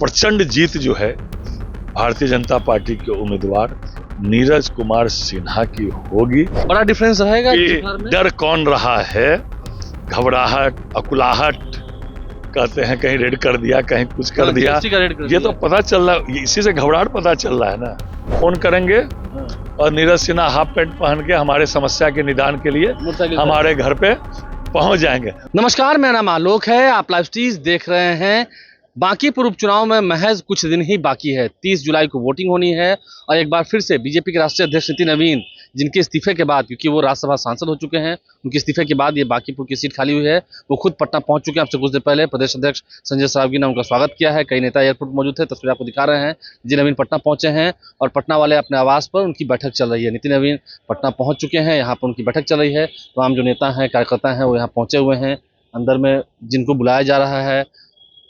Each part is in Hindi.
प्रचंड जीत जो है भारतीय जनता पार्टी के उम्मीदवार नीरज कुमार सिन्हा की होगी। बड़ा डिफरेंस रहेगा डर कौन रहा है, घबराहट, अकुलाहट कहते हैं, कहीं रेड कर दिया, कहीं कुछ कर दिया, ये तो पता चल रहा है, इसी से घबराहट पता चल रहा है ना। फोन करेंगे और नीरज सिन्हा हाफ पैंट पहन के हमारे समस्या के निदान के लिए हमारे घर पे पहुंच जाएंगे। नमस्कार, मेरा नाम आलोक है, आप लाइव स्टीज देख रहे हैं। बांकीपुर उपचुनाव में महज कुछ दिन ही बाकी है, 30 जुलाई को वोटिंग होनी है और एक बार फिर से बीजेपी के राष्ट्रीय अध्यक्ष नितिन नवीन, जिनके इस्तीफे के बाद, क्योंकि वो राज्यसभा सांसद हो चुके हैं, उनके इस्तीफे के बाद ये बांकीपुर की सीट खाली हुई है, वो खुद पटना पहुंच चुके हैं। आपसे कुछ देर पहले प्रदेश अध्यक्ष संजय सरावगी ने उनका स्वागत किया है। कई नेता एयरपोर्ट मौजूद थे, तस्वीर आपको दिखा रहे हैं। नितिन नवीन पटना पहुंचे हैं और पटना वाले अपने आवास पर उनकी बैठक चल रही है। नितिन नवीन पटना पहुंच चुके हैं, यहाँ पर उनकी बैठक चल रही है। तमाम जो नेता हैं, कार्यकर्ता हैं, वो यहाँ पहुंचे हुए हैं। अंदर में जिनको बुलाया जा रहा है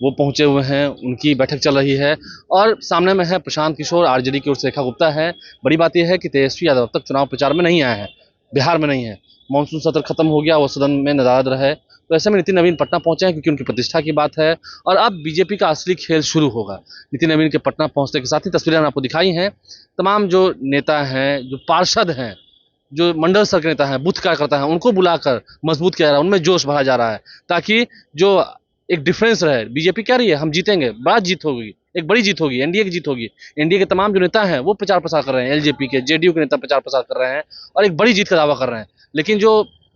वो पहुंचे हुए हैं, उनकी बैठक चल रही है। और सामने में है प्रशांत किशोर, आरजेडी की ओर से रेखा गुप्ता है। बड़ी बात यह है कि तेजस्वी यादव अब तक चुनाव प्रचार में नहीं आए हैं, बिहार में नहीं है। मानसून सत्र खत्म हो गया, वो सदन में नदारद रहे, तो ऐसे में नितिन नवीन पटना पहुंचे हैं क्योंकि उनकी प्रतिष्ठा की बात है और अब बीजेपी का असली खेल शुरू होगा। नितिन नवीन के पटना पहुंचने के साथ ही तस्वीरें आपको दिखाई हैं। तमाम जो नेता हैं, जो पार्षद हैं, जो मंडल स्तर के नेता हैं, बूथ कार्यकर्ता हैं, उनको बुलाकर मजबूत किया जा रहा है, उनमें जोश भरा जा रहा है ताकि जो एक डिफरेंस रहे। बीजेपी कह रही है हम जीतेंगे, बड़ा जीत होगी, एक बड़ी जीत होगी, एनडीए की जीत होगी। एनडीए के तमाम जो नेता हैं वो प्रचार प्रसार कर रहे हैं, एलजेपी के, जेडीयू के नेता प्रचार प्रसार कर रहे हैं और एक बड़ी जीत का दावा कर रहे हैं। लेकिन जो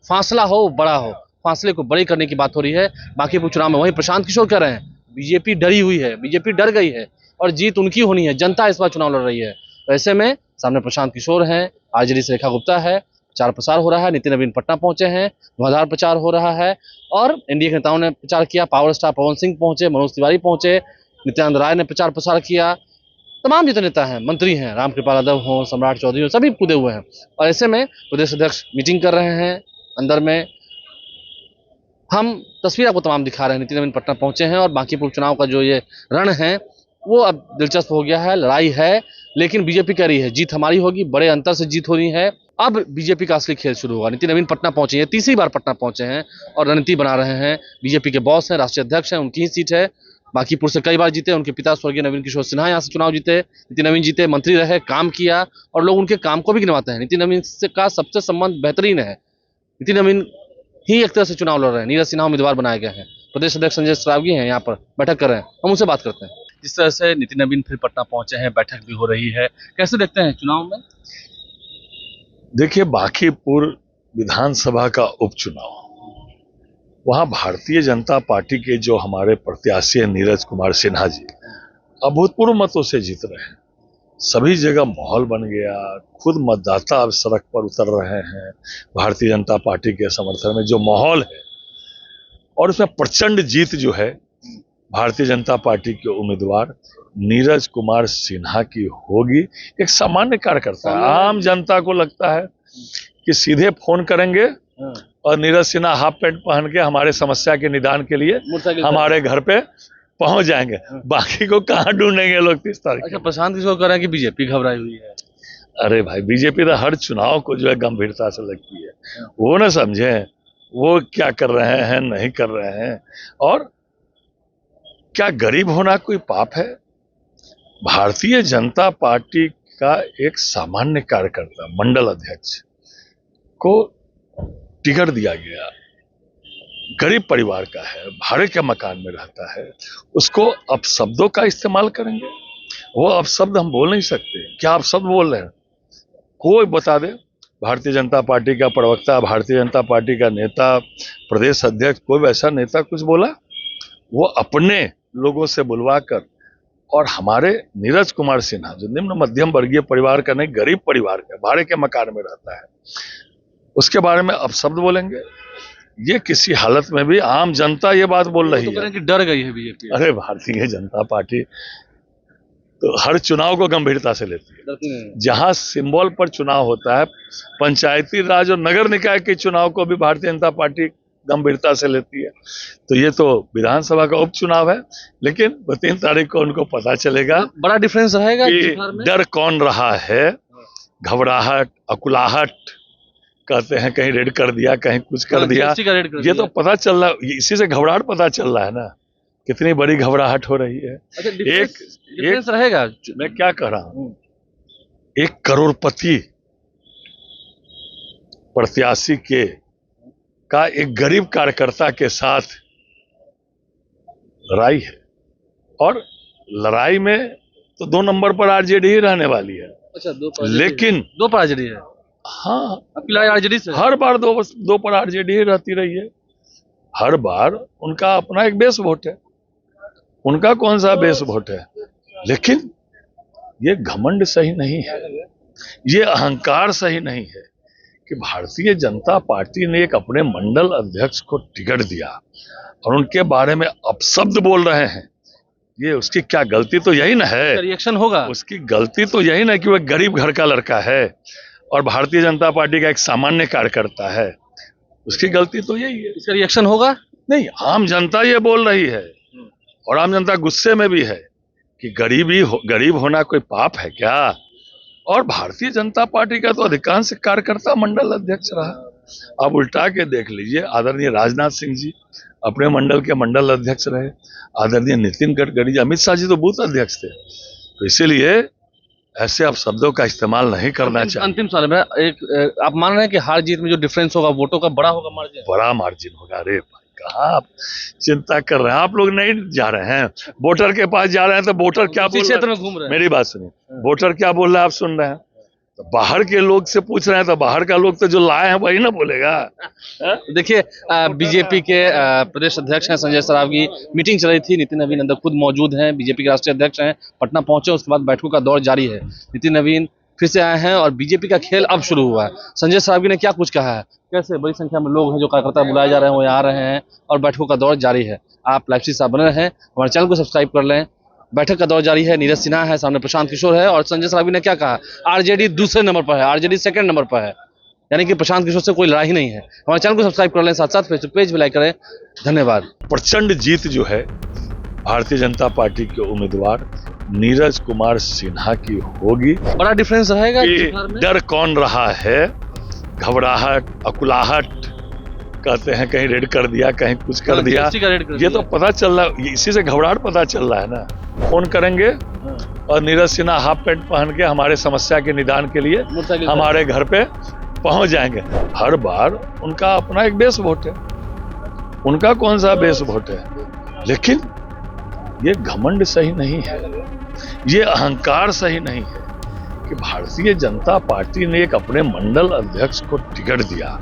फासला हो वो बड़ा हो, फासले को बड़ी करने की बात हो रही है बांकीपुर चुनाव में। वहीं प्रशांत किशोर कह रहे हैं बीजेपी डरी हुई है, बीजेपी डर गई है और जीत उनकी होनी है, जनता इस बार चुनाव लड़ रही है। तो ऐसे में सामने प्रशांत किशोर हैं, आरजेडी से रेखा गुप्ता है, प्रचार प्रसार हो रहा है। नितिन नवीन पटना पहुंचे हैं, धुआंधार प्रचार हो रहा है और एनडीए के नेताओं ने प्रचार किया। पावर स्टार पवन सिंह पहुंचे, मनोज तिवारी पहुंचे, नित्यानंद राय ने प्रचार प्रसार किया। तमाम जितने नेता हैं, मंत्री हैं, रामकृपाल यादव हों, सम्राट चौधरी हों, सभी कूदे हुए हैं और ऐसे में प्रदेश अध्यक्ष मीटिंग कर रहे हैं। अंदर में हम तस्वीर आपको तमाम दिखा रहे हैं। नितिन नवीन पटना पहुंचे हैं और बांकीपुर चुनाव का जो ये रण है वो अब दिलचस्प हो गया है, लड़ाई है, लेकिन बीजेपी कह रही है जीत हमारी होगी, बड़े अंतर से जीत हो रही है। अब बीजेपी का असली खेल शुरू होगा। नितिन नवीन पटना पहुंचे हैं, तीसरी बार पटना पहुंचे हैं और रणनीति बना रहे हैं। बीजेपी के बॉस हैं, राष्ट्रीय अध्यक्ष हैं, उनकी ही सीट है। बांकीपुर से कई बार जीते, उनके पिता स्वर्गीय नवीन किशोर सिन्हा यहाँ से चुनाव जीते, नितिन नवीन जीते, मंत्री रहे, काम किया और लोग उनके काम को भी गिनवाते हैं। नितिन नवीन से का सबसे संबंध बेहतरीन है। नितिन नवीन ही एक तरह से चुनाव लड़ रहे हैं, नीरज सिन्हा उम्मीदवार बनाए गए हैं। प्रदेश अध्यक्ष संजय सरावगी हैं, यहाँ पर बैठक कर रहे हैं, हम उनसे बात करते हैं। जिस तरह से नितिन नवीन फिर पटना पहुंचे हैं, बैठक भी हो रही है, कैसे देखते हैं चुनाव में? देखिए, बांकीपुर विधानसभा का उपचुनाव, वहां भारतीय जनता पार्टी के जो हमारे प्रत्याशी हैं नीरज कुमार सिन्हा जी, अभूतपूर्व मतों से जीत रहे हैं। सभी जगह माहौल बन गया, खुद मतदाता अब सड़क पर उतर रहे हैं भारतीय जनता पार्टी के समर्थन में। जो माहौल है और उसमें प्रचंड जीत जो है भारतीय जनता पार्टी के उम्मीदवार नीरज कुमार सिन्हा की होगी। एक सामान्य कार्यकर्ता, आम जनता को लगता है कि सीधे फोन करेंगे और नीरज सिन्हा हाफ पैंट पहन के हमारे समस्या के निदान के लिए हमारे घर पे पहुंच जाएंगे। बाकी को कहाँ ढूंढेंगे लोग 30 तारीख। अच्छा, प्रशांत किशोर कह रहे हैं कि बीजेपी घबराई हुई है। अरे भाई, बीजेपी तो हर चुनाव को जो है गंभीरता से लगती है, वो ना समझे वो क्या कर रहे हैं, नहीं कर रहे हैं। और क्या गरीब होना कोई पाप है? भारतीय जनता पार्टी का एक सामान्य कार्यकर्ता, मंडल अध्यक्ष को टिकट दिया गया, गरीब परिवार का है, भाड़े के मकान में रहता है, उसको अपशब्दों का इस्तेमाल करेंगे? वो अपशब्द हम बोल नहीं सकते। क्या अपशब्द बोल रहे हैं? कोई बता दे, भारतीय जनता पार्टी का प्रवक्ता, भारतीय जनता पार्टी का नेता, प्रदेश अध्यक्ष, कोई वैसा नेता कुछ बोला? वो अपने लोगों से बुलवाकर, और हमारे नीरज कुमार सिन्हा जो निम्न मध्यम वर्गीय परिवार का नहीं, गरीब परिवार का, भाड़े के मकान में रहता है, उसके बारे में अपशब्द बोलेंगे? ये किसी हालत में भी आम जनता ये बात बोल रही है कि डर गई है बीजेपी। अरे, भारतीय जनता पार्टी तो हर चुनाव को गंभीरता से लेती है। जहां सिंबल पर चुनाव होता है, पंचायती राज और नगर निकाय के चुनाव को भी भारतीय जनता पार्टी गंभीरता से लेती है। तो ये तो विधानसभा का उपचुनाव है, लेकिन 3 तारीख को उनको पता चलेगा। बड़ा डिफरेंस रहेगा कि डर कौन रहा है, घबराहट, अकुलाहट कहते हैं, कहीं रेड कर दिया, कहीं कुछ कर दिया, ये तो पता चल रहा है, इसी से घबराहट पता चल रहा है ना। कितनी बड़ी घबराहट हो रही है। अच्छा, एक डिफरेंस रहेगा। मैं क्या कह रहा हूं, एक करोड़पति प्रत्याशी के का एक गरीब कार्यकर्ता के साथ लड़ाई है, और लड़ाई में तो 2 नंबर पर आरजेडी ही रहने वाली है। अच्छा, लेकिन दो पर आरजेडी है। हाँ, आपकी लड़ाई आरजेडी से है? हर बार दो पर आरजेडी ही रहती रही है। हर बार उनका अपना एक बेस वोट है, उनका कौन सा बेस वोट है। लेकिन ये घमंड सही नहीं है, ये अहंकार सही नहीं है कि भारतीय जनता पार्टी ने एक अपने मंडल अध्यक्ष को टिकट दिया और उनके बारे में अपशब्द बोल रहे हैं। ये उसकी क्या गलती तो यही ना है, रिएक्शन होगा। उसकी गलती तो यही ना कि वह गरीब घर का लड़का है और भारतीय जनता पार्टी का एक सामान्य कार्यकर्ता है। उसकी गलती तो यही है। इसका रिएक्शन होगा? नहीं, आम जनता ये बोल रही है और आम जनता गुस्से में भी है कि गरीब होना कोई पाप है क्या। और भारतीय जनता पार्टी का तो अधिकांश कार्यकर्ता मंडल अध्यक्ष रहा। अब उल्टा के देख लीजिए, आदरणीय राजनाथ सिंह जी अपने मंडल के मंडल अध्यक्ष रहे, आदरणीय नितिन गडकरी जी, अमित शाह जी तो बूथ अध्यक्ष थे। तो इसीलिए ऐसे अब शब्दों का इस्तेमाल नहीं करना चाहिए। अंतिम सवाल में आप मान रहे हैं कि हार जीत में जो डिफरेंस होगा वोटों का बड़ा होगा मार्जिन? बड़ा मार्जिन होगा। अरे भाई, कहाँ आप चिंता कर रहे हैं, आप लोग नहीं जा रहे हैं वोटर के पास, जा रहे हैं तो वोटर क्या बोल क्षेत्र रहा में घूम रहे है। हैं। मेरी बात सुनिए, वोटर क्या बोल रहा है आप सुन रहे हैं। तो बाहर के लोग से पूछ रहे हैं तो बाहर का लोग तो जो लाए हैं वही ना बोलेगा। देखिए, बीजेपी के प्रदेश अध्यक्ष हैं संजय सरावगी, मीटिंग चल रही थी, नितिन नवीन अंदर खुद मौजूद हैं, बीजेपी के राष्ट्रीय अध्यक्ष हैं, पटना पहुंचे, उसके बाद बैठकों का दौर जारी है। नितिन नवीन फिर से आए हैं और बीजेपी का खेल अब शुरू हुआ है। संजय सरावगी ने क्या कुछ कहा है, कैसे बड़ी संख्या में लोग हैं जो कार्यकर्ता बुलाए जा रहे हैं, वो आ रहे हैं और बैठकों का दौर जारी है। आप लाइव से बने रहें, हमारे चैनल को सब्सक्राइब कर लें। बैठक का दौर जारी है, नीरज सिन्हा है, सामने प्रशांत किशोर है और संजय सरावगी ने क्या कहा, आरजेडी दूसरे नंबर पर है, आरजेडी सेकंड नंबर पर है, यानी कि प्रशांत किशोर से कोई लड़ाई ही नहीं है। हमारे चैनल को सब्सक्राइब कर लें, साथ साथ फेसबुक पेज भी लाइक करें। धन्यवाद। प्रचंड जीत जो है भारतीय जनता पार्टी के उम्मीदवार नीरज कुमार सिन्हा की होगी। बड़ा डिफरेंस रहेगा डर कौन रहा है, घबराहट, अकुलाहट कहते हैं, कहीं रेड कर दिया, कहीं कुछ कर दिया, ये तो पता चल रहा है। इसी से घबराहट पता चल रहा है ना। फोन करेंगे और नीरज सिन्हा हाफ पैंट पहन के हमारे समस्या के निदान के लिए हमारे घर पे पहुंच जाएंगे। हर बार उनका अपना एक बेस वोट है, उनका कौन सा बेस वोट है। लेकिन ये घमंड सही नहीं है, ये अहंकार सही नहीं है कि भारतीय जनता पार्टी ने एक अपने मंडल अध्यक्ष को टिकट दिया